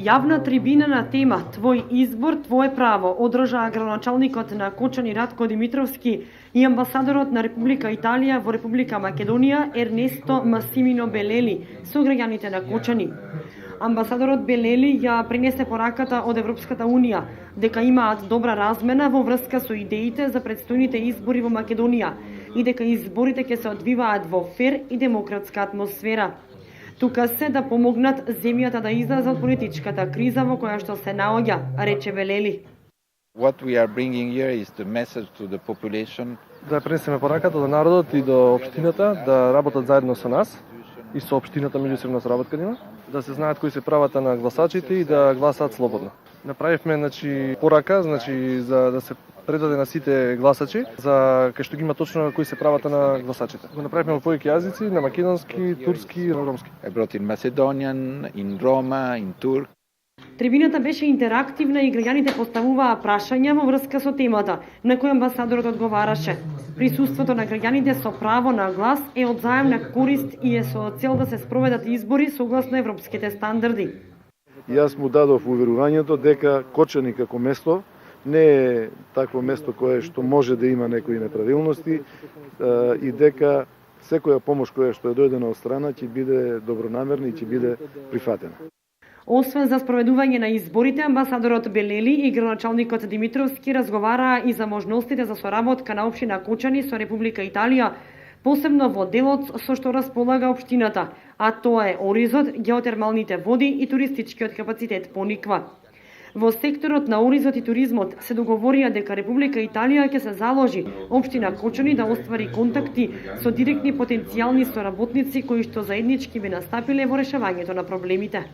Јавна трибина на тема Твој избор, твое право одржаа градоначалникот на Кочани Ратко Димитровски и амбасадорот на Република Италија во Република Македонија Ернесто Масимино Белели со граѓаните на Кочани. Амбасадорот Белели ја пренесе пораката од Европската Унија дека имаат добра размена во врска со идеите за предстојните избори во Македонија и дека изборите ќе се одвиваат во фер и демократска атмосфера. Тука се да помогнат земјата да излезе од политичката криза во која што се наоѓа, рече Белели. What we are bringing here is the message to the population. Да пренесеме пораката до народот и до општината да работат заедно со нас и со општината меѓусебна соработка има, да се знаат кои се правата на гласачите и да гласаат слободно. Направивме порака за да се предаде на сите гласачи за кај што ги има точно кои се правата на гласачите. Го направивме во повеќе јазици, на македонски, турски и ромски. I brought in Macedonian, in Roma, in Turk. Трибината беше интерактивна и граѓаните поставуваа прашања во врска со темата, на кој амбасадорот одговараше. Присуството на граѓаните со право на глас е од заемна корист и е со цел да се спроведат избори согласно европските стандарди. Јас му дадов уверувањето дека Кочани како место не е такво место кое што може да има некои неправилности и дека секоја помош која што е дојдена од страна ќе биде добронамерна и ќе биде прифатена. Освен за спроведување на изборите, амбасадорот Белели и градоначалникот Димитровски разговараа и за можностите за соработка на општина Кочани со Република Италија, посебно во делот со што располага општината, а тоа е оризот, геотермалните води и туристичкиот капацитет Пониква. Во секторот на оризот и туризмот се договорија дека Република Италија ќе се заложи општина Кочани да оствари контакти со директни потенцијални соработници кои што заеднички би настапиле во решавањето на проблемите.